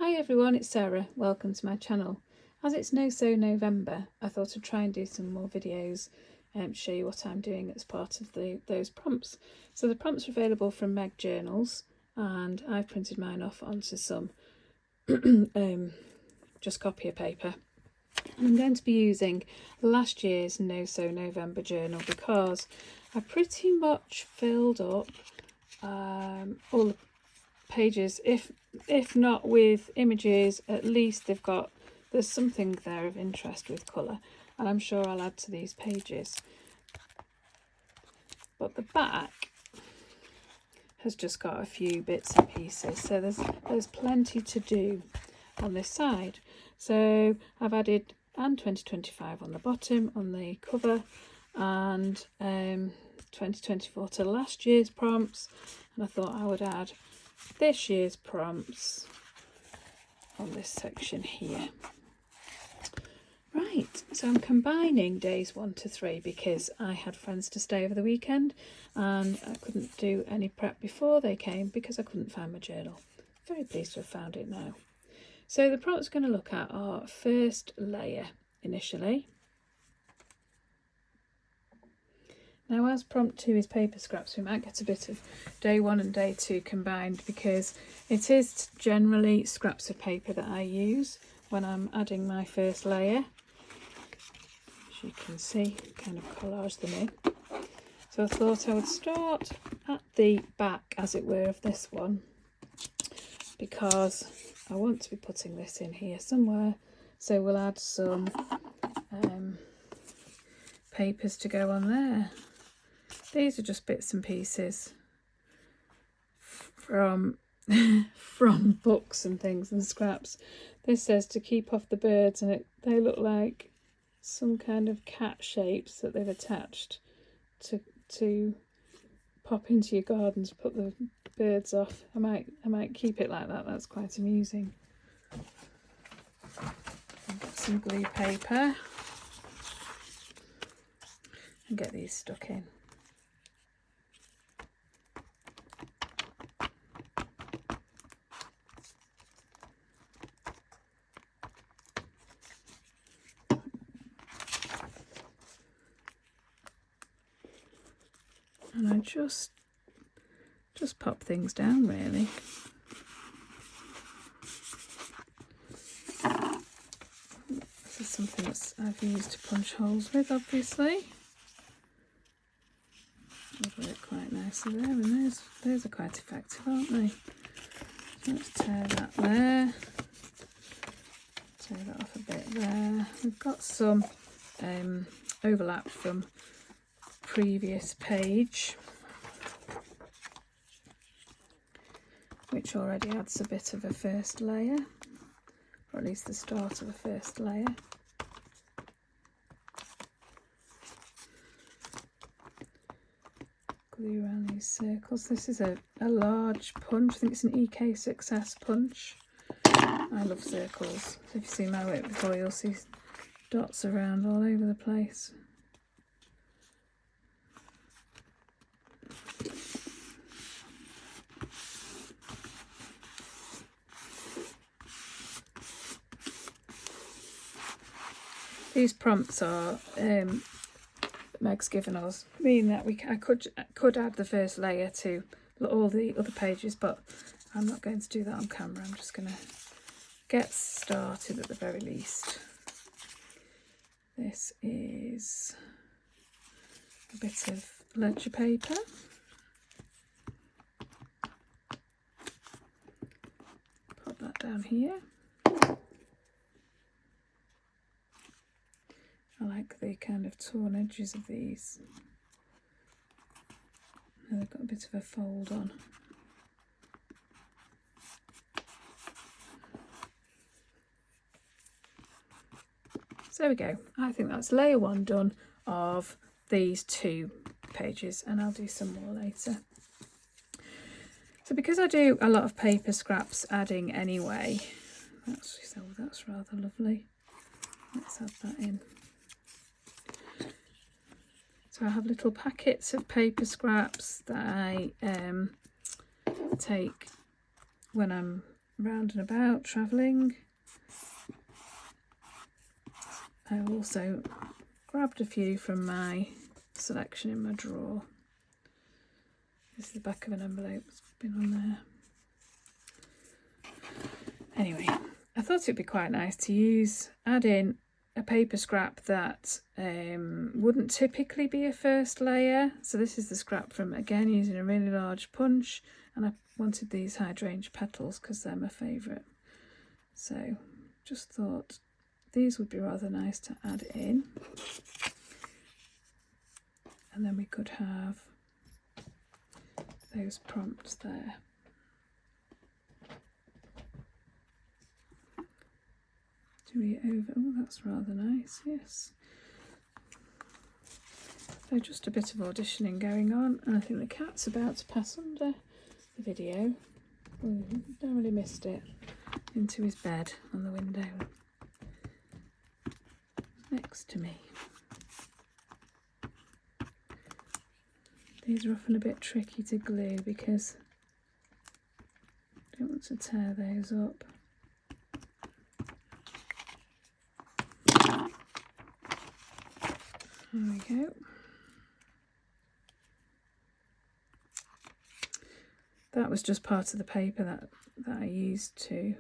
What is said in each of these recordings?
Hi everyone, it's Sarah. Welcome to my channel. As it's November, I thought I'd try and do some more videos and show you what I'm doing as part of those prompts. So the prompts are available from Meg Journals, and I've printed mine off onto some just copier paper. And I'm going to be using last year's November journal because I pretty much filled up all the pages, if not with images, at least there's something there of interest with colour, and I'm sure I'll add to these pages. But the back has just got a few bits and pieces, so there's plenty to do on this side. So I've added and 2025 on the bottom on the cover, and 2024 to last year's prompts, and I thought I would add this year's prompts on this section here. Right, so I'm combining days 1 to 3 because I had friends to stay over the weekend and I couldn't do any prep before they came because I couldn't find my journal. Very pleased to have found it now. So the prompts we're going to look at are first layer initially. Now, as prompt 2 is paper scraps, we might get a bit of day 1 and day 2 combined because it is generally scraps of paper that I use when I'm adding my first layer. As you can see, kind of collage them in. So I thought I would start at the back, as it were, of this one, because I want to be putting this in here somewhere. So we'll add some papers to go on there. These are just bits and pieces from books and things and scraps. This says to keep off the birds, and they look like some kind of cat shapes that they've attached to pop into your garden to put the birds off. I might keep it like that. That's quite amusing. I'll get some glue paper and get these stuck in. And I just pop things down, really. This is something that I've used to punch holes with, obviously. Would work quite nicely there, and those are quite effective, aren't they? So let's tear that there. Tear that off a bit there. We've got some overlap from previous page, which already adds a bit of a first layer, or at least the start of a first layer. Glue around these circles. This is a large punch. I think it's an EK Success punch. I love circles. So if you've seen my work before, you'll see dots around all over the place. These prompts are Meg's given us, meaning that I could add the first layer to all the other pages, but I'm not going to do that on camera. I'm just going to get started at the very least. This is a bit of ledger paper. Pop that down here. I like the kind of torn edges of these. And they've got a bit of a fold on. So there we go. I think that's layer 1 done of these 2 pages, and I'll do some more later. So because I do a lot of paper scraps adding anyway, that's rather lovely. Let's add that in. So I have little packets of paper scraps that I take when I'm round and about, travelling. I also grabbed a few from my selection in my drawer. This is the back of an envelope that's been on there. Anyway, I thought it'd be quite nice to add in a paper scrap that wouldn't typically be a first layer. So this is the scrap from, again, using a really large punch, and I wanted these hydrangea petals because they're my favourite. So just thought these would be rather nice to add in. And then we could have those prompts there. Oh, that's rather nice, yes. So just a bit of auditioning going on, and I think the cat's about to pass under the video. Oh, narrowly missed it. Into his bed on the window next to me. These are often a bit tricky to glue because I don't want to tear those up. There we go. That was just part of the paper that I used to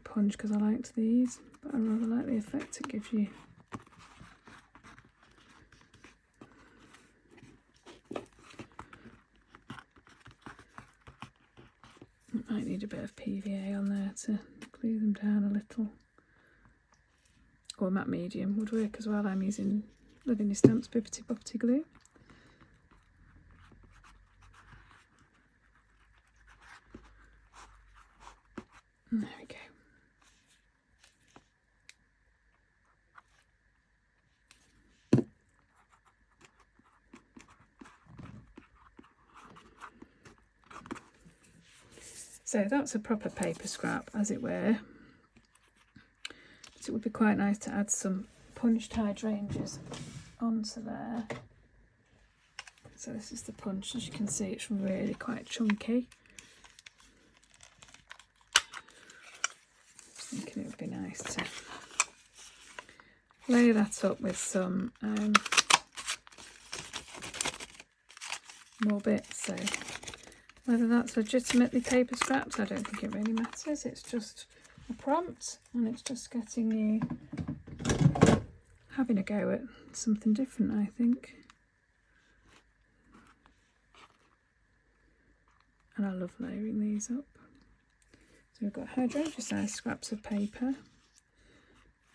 punch because I liked these, but I rather like the effect it gives you. Might need a bit of PVA on there to glue them down a little. Or matte medium would work as well. I'm using Living Stamps Bippity Boppity glue. There we go. So that's a proper paper scrap, as it were. But it would be quite nice to add some punched hydrangeas onto there. So this is the punch. As you can see, it's really quite chunky. Just thinking it would be nice to lay that up with some more bits. So whether that's legitimately paper scraps, I don't think it really matters. It's just a prompt, and it's just getting you having a go at something different, I think. And I love layering these up. So we've got hydrangea sized scraps of paper.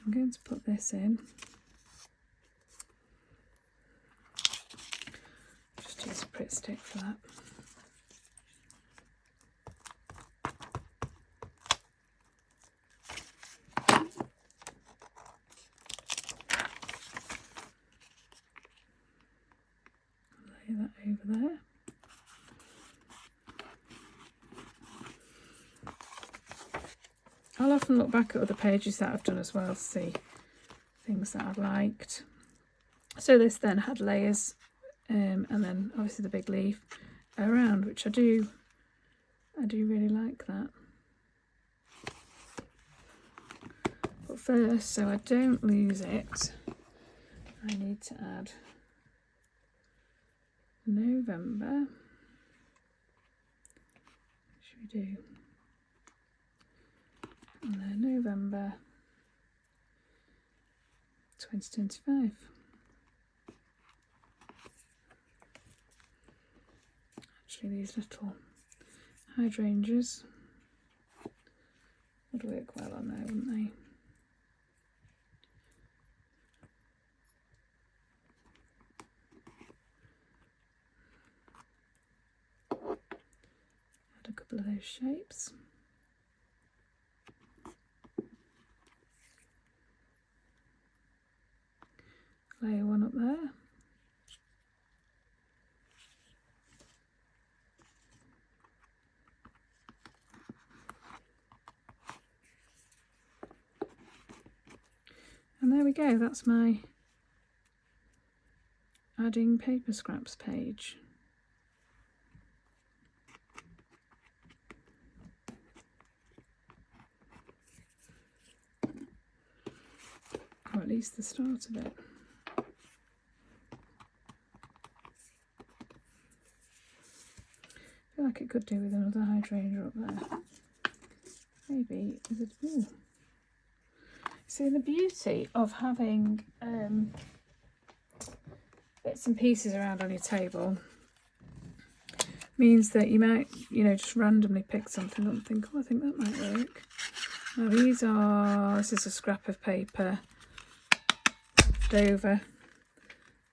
I'm going to put this in. Just use a Pritt stick for that. Lay that over there. I'll often look back at other pages that I've done as well to see things that I've liked. So this then had layers, and then obviously the big leaf around, which I do really like that. But first, so I don't lose it, I need to add November. What should we do? And then November 2025. Actually, these little hydrangeas would work well on there, wouldn't they? Add a couple of those shapes. Layer one up there. And there we go, that's my adding paper scraps page. least the start of it. I feel like it could do with another hydrangea up there. Maybe is it? Ooh. See, the beauty of having bits and pieces around on your table means that you might, you know, just randomly pick something up and think, oh, I think that might work. Now this is a scrap of paper left over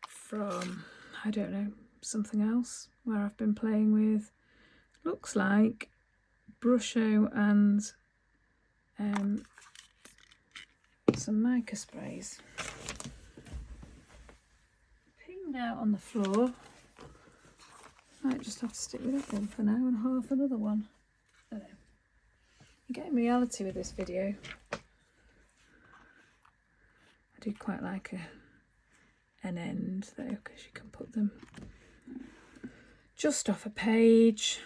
from, I don't know, something else where I've been playing with, looks like Brusho and some mica sprays. Pinged out on the floor. Might just have to stick with that one for now and half another one. I don't know. You're getting reality with this video. I do quite like an end though, because you can put them just off a page.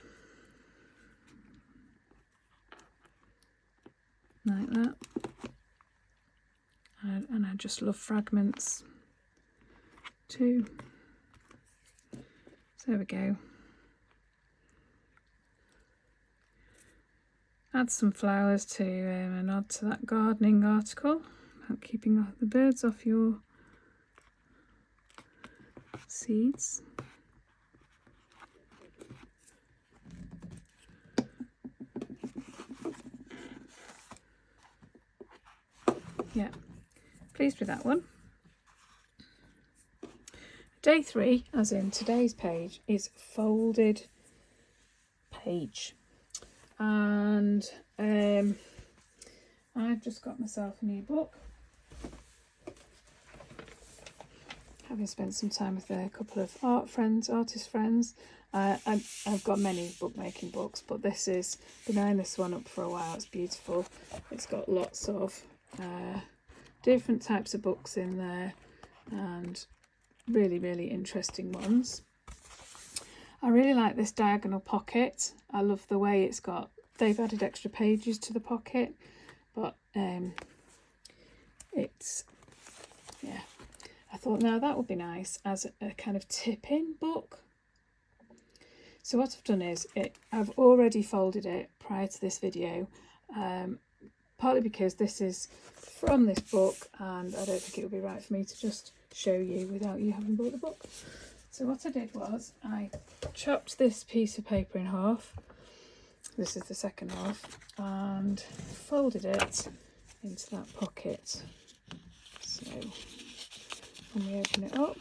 Like that. And I just love fragments too. So there we go. Add some flowers to a nod to that gardening article about keeping the birds off your seeds. Yeah, pleased with that one. Day 3, as in today's page, is folded page. And I've just got myself a new book. Having spent some time with a couple of artist friends. I've got many bookmaking books, but this is, been eyeing this one up for a while. It's beautiful. It's got lots of different types of books in there and really, really interesting ones. I really like this Diagonal Pocket. I love the way it's got, they've added extra pages to the pocket, but it's, yeah, I thought now that would be nice as a kind of tip-in book. So what I've done is, I've already folded it prior to this video, partly because this is from this book and I don't think it would be right for me to just show you without you having bought the book. So what I did was I chopped this piece of paper in half. This is the second half, and folded it into that pocket. So when we open it up,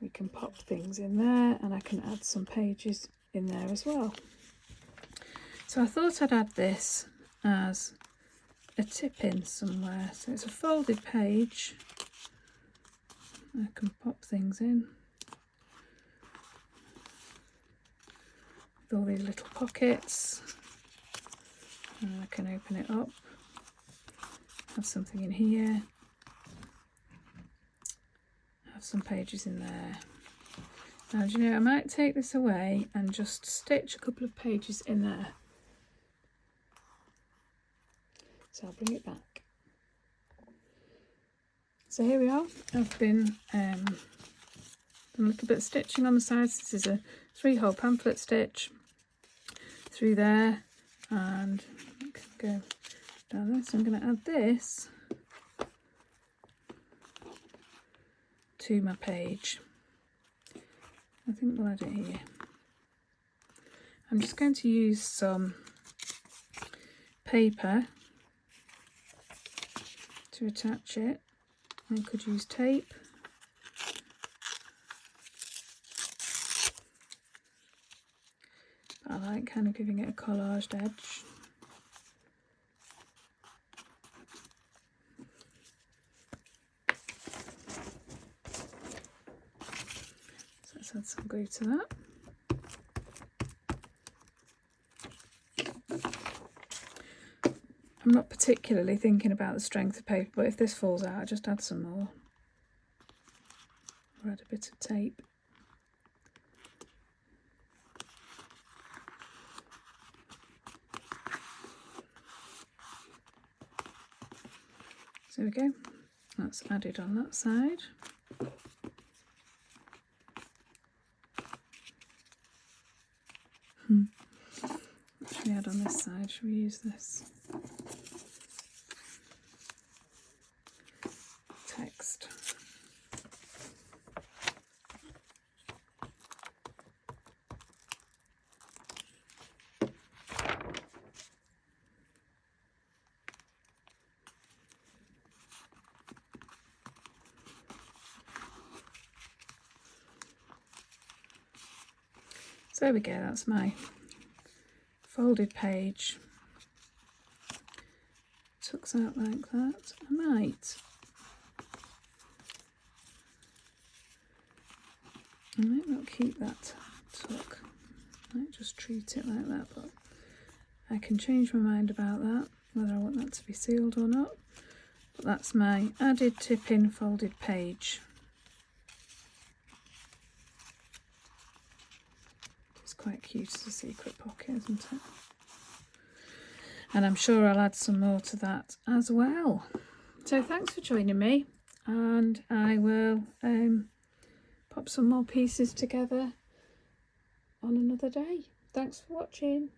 we can pop things in there, and I can add some pages in there as well. So I thought I'd add this as a tip in somewhere. So it's a folded page. I can pop things in with all these little pockets, and I can open it up, have something in here, have some pages in there. Now, do you know, I might take this away and just stitch a couple of pages in there. So I'll bring it back. So here we are. I've been done a little bit of stitching on the sides. This is a 3-hole pamphlet stitch through there, and I can go down this. I'm going to add this to my page. I think we'll add it here. I'm just going to use some paper to attach it. I could use tape. I like kind of giving it a collaged edge. So let's add some glue to that. I'm not particularly thinking about the strength of paper, but if this falls out, I just add some more. Or add a bit of tape. So there we go, that's added on that side. What should we add on this side? Should we use this? Text. So there we go, that's my folded page. Tucks out like that. I might not keep that tuck. I might just treat it like that, but I can change my mind about that, whether I want that to be sealed or not. But that's my added tip-in folded page. Quite cute as a secret pocket, isn't it? And I'm sure I'll add some more to that as well. So thanks for joining me, and I will pop some more pieces together on another day. Thanks for watching.